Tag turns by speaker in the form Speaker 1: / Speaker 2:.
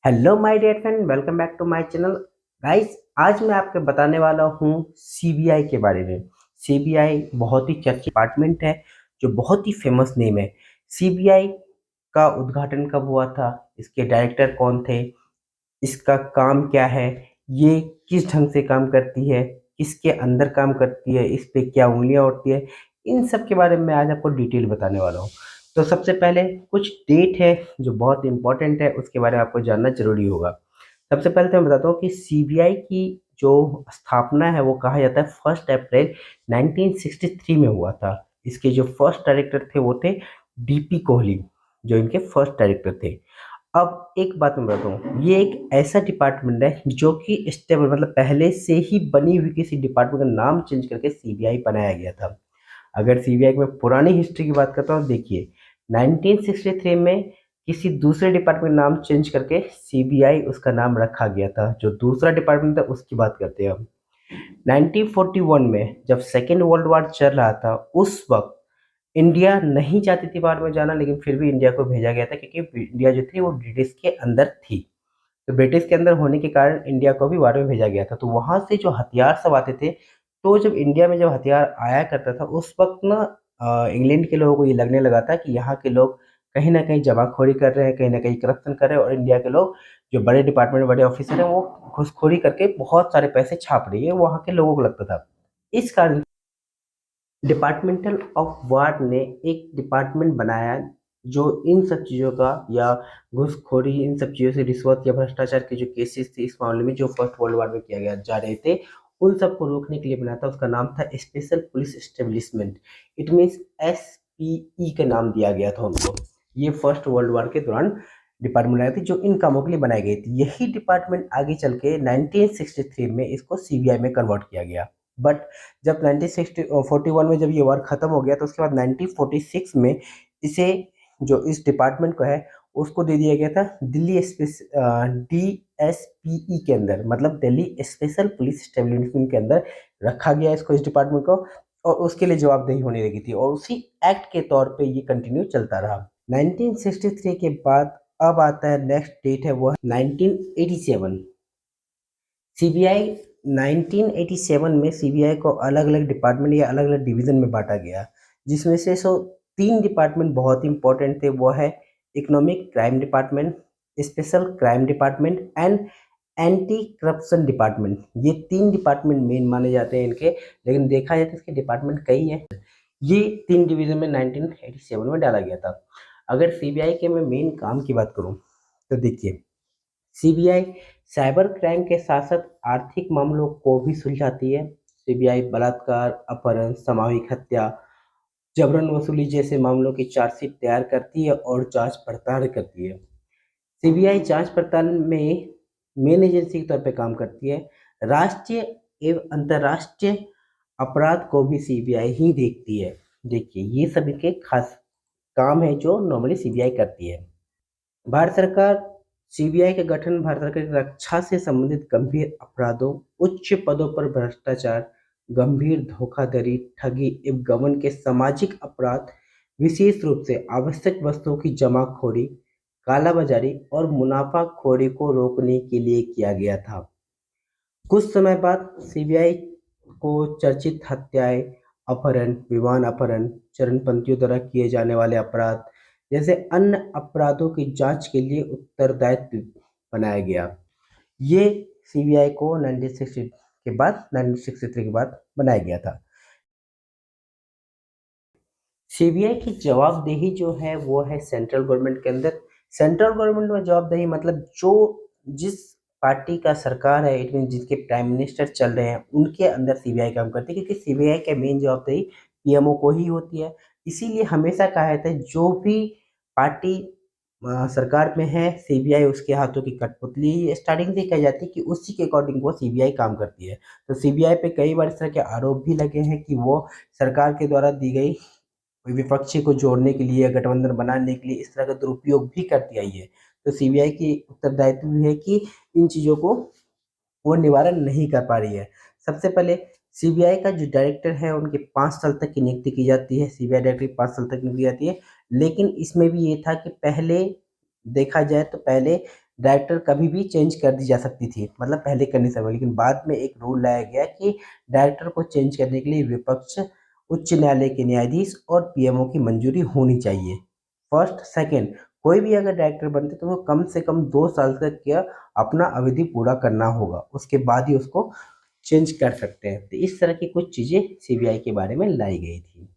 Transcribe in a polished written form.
Speaker 1: Hello my dear friend, welcome back to my channel. Guys, आज मैं आपको बताने वाला हूँ सीबीआई के बारे में। सीबीआई बहुत ही चर्चित डिपार्टमेंट है, जो बहुत ही फेमस नेम है। सीबीआई का उद्घाटन कब हुआ था, इसके डायरेक्टर कौन थे, इसका काम क्या है, ये किस ढंग से काम करती है, किसके अंदर काम करती है, इस पे क्या उंगलियां उठती है, इन सब के बारे में आज आपको डिटेल बताने वाला हूँ। तो सबसे पहले कुछ डेट है जो बहुत इंपॉर्टेंट है, उसके बारे में आपको जानना जरूरी होगा। सबसे पहले तो मैं बताता हूँ कि सीबीआई की जो स्थापना है वो कहा जाता है 1 अप्रैल 1963 में हुआ था। इसके जो फर्स्ट डायरेक्टर थे वो थे डीपी कोहली, जो इनके फर्स्ट डायरेक्टर थे। अब एक बात मैं बताता हूँ, ये एक ऐसा डिपार्टमेंट है जो कि स्टेबल, मतलब पहले से ही बनी हुई किसी डिपार्टमेंट का नाम चेंज करके सीबीआई बनाया गया था। अगर सीबीआई की मैं पुरानी हिस्ट्री की बात करता हूँ, देखिए 1963 में किसी दूसरे डिपार्टमेंट नाम चेंज करके सीबीआई उसका नाम रखा गया था। जो दूसरा डिपार्टमेंट था उसकी बात करते हैं हम। 1941 में जब सेकेंड वर्ल्ड वॉर चल रहा था, उस वक्त इंडिया नहीं चाहती थी बाहर में जाना, लेकिन फिर भी इंडिया को भेजा गया था क्योंकि इंडिया जो थी वो ब्रिटिश के अंदर थी। तो ब्रिटिश के अंदर होने के कारण इंडिया को भी बाहर में भेजा गया था। तो वहां से जो हथियार सब आते थे, तो जब इंडिया में जब हथियार आया करता था उस वक्त ना इंग्लैंड के लोगों को ये लगने लगा था कि यहाँ के लोग कहीं ना कहीं जमाखोरी कर रहे हैं, कहीं ना कहीं करप्शन कर रहे हैं, और इंडिया के लोग जो बड़े डिपार्टमेंट बड़े ऑफिसर हैं वो घूसखोरी करके बहुत सारे पैसे छाप रही है, वहाँ के लोगों को लगता था। इस कारण डिपार्टमेंटल ऑफ वार ने एक डिपार्टमेंट बनाया जो इन सब चीज़ों का, या घूसखोरी, इन सब चीज़ों से, रिश्वत या भ्रष्टाचार के जो केसेस थे इस मामले में जो फर्स्ट वर्ल्ड वॉर में किया गया जा रहे थे, उन सबको रोकने के लिए बनाया था। उसका नाम था special police establishment. It means SPE का नाम दिया गया था उनको। ये फर्स्ट वर्ल्ड वॉर के दौरान डिपार्टमेंट आई थी जो इन कामों के लिए बनाई गई थी। यही डिपार्टमेंट आगे चल के 1963 में इसको सीबीआई में कन्वर्ट किया गया। बट जब 1941 में जब ये वॉर खत्म हो गया, तो उसके बाद 1946 में इसे, जो इस डिपार्टमेंट को है, उसको दे दिया गया था दिल्ली डीएसपीई के अंदर, मतलब दिल्ली स्पेशल पुलिस एस्टेब्लिशमेंट के अंदर रखा गया इसको, इस डिपार्टमेंट को। और उसके लिए जवाबदेही होने लगी थी, और उसी एक्ट के तौर पे ये कंटिन्यू चलता रहा। 1963 के बाद अब आता है नेक्स्ट डेट है, वो है 1987। सीबीआई 1987 में सीबीआई को अलग अलग डिपार्टमेंट या अलग अलग डिवीजन में बांटा गया, जिसमें से तीन डिपार्टमेंट बहुत इंपॉर्टेंट थे। वो है economic crime department, special crime department and anti corruption department. ये तीन डिपार्टमेंट मेन माने जाते हैं इनके, लेकिन देखा जाए तो इसके डिपार्टमेंट कई है। ये तीन डिवीजन में 1987 में डाला गया था। अगर सीबीआई के मैं मेन काम की बात करूं, तो देखिए सीबीआई साइबर क्राइम के साथ साथ आर्थिक मामलों को भी सुलझाती है। सीबीआई बलात्कार, अपहरण, सामूहिक हत्या, जबरन वसूली जैसे मामलों की चार्जशीट तैयार करती है और जांच पड़ताल करती है। सीबीआई जांच पड़ताल में मेन एजेंसी के तौर पे काम करती है। राष्ट्रीय एवं अंतर्राष्ट्रीय अपराध को भी सीबीआई ही देखती है। देखिए ये सभी के खास काम है जो नॉर्मली सीबीआई करती है। भारत सरकार, सीबीआई का गठन भारत सरकार की रक्षा से संबंधित गंभीर अपराधों, उच्च पदों पर भ्रष्टाचार, गंभीर धोखाधड़ी, ठगी एवं गबन के सामाजिक अपराध, विशेष रूप से आवश्यक वस्तुओं की जमाखोरी, कालाबाजारी और मुनाफाखोरी को रोकने के लिए किया गया था। कुछ समय बाद सीबीआई को चर्चित हत्याएं, अपहरण, विमान अपहरण, चरणपंथियों द्वारा किए जाने वाले अपराध जैसे अन्य अपराधों की जांच के लिए उत्तरदायित्व बनाया गया। ये सीबीआई को 1963 के बाद बनाया गया था। सीबीआई की जवाबदेही जो है वो है सेंट्रल गवर्नमेंट के अंदर। सेंट्रल गवर्नमेंट में जवाबदेही मतलब जो जिस पार्टी का सरकार है, इट मीन जिसके प्राइम मिनिस्टर चल रहे हैं, उनके अंदर सीबीआई काम करती है, क्योंकि सीबीआई का मेन जवाबदेही पीएमओ को ही होती है। इसीलिए हमेशा कहा जाता है जो भी पार्टी सरकार में है, सीबीआई उसके हाथों की कठपुतली। स्टार्टिंग से कही जाती है कि उसी के अकॉर्डिंग वो सीबीआई काम करती है। तो सीबीआई पे कई बार इस तरह के आरोप भी लगे हैं कि वो सरकार के द्वारा दी गई विपक्षी को जोड़ने के लिए, गठबंधन बनाने के लिए इस तरह का दुरुपयोग भी करती आई है। तो सीबीआई की उत्तरदायित्व भी है कि इन चीज़ों को वो निवारण नहीं कर पा रही है। सबसे पहले सीबीआई का जो डायरेक्टर है उनके 5 साल तक की नियुक्ति की जाती है। सीबीआई डायरेक्टर की 5 साल तक नियुक्ति की जाती है, लेकिन इसमें भी ये था कि पहले देखा जाए तो पहले डायरेक्टर कभी भी चेंज कर दी जा सकती थी, मतलब पहले कंडीशन में। लेकिन बाद में एक रूल लाया गया कि डायरेक्टर को चेंज करने के लिए विपक्ष, उच्च न्यायालय के न्यायाधीश और पीएमओ की मंजूरी होनी चाहिए। फर्स्ट, सेकंड, कोई भी अगर डायरेक्टर बनते तो वो कम से कम 2 साल तक का अपना अवधि पूरा करना होगा, उसके बाद ही उसको चेंज कर सकते हैं। तो इस तरह की कुछ चीज़ें सीबीआई के बारे में लाई गई थी।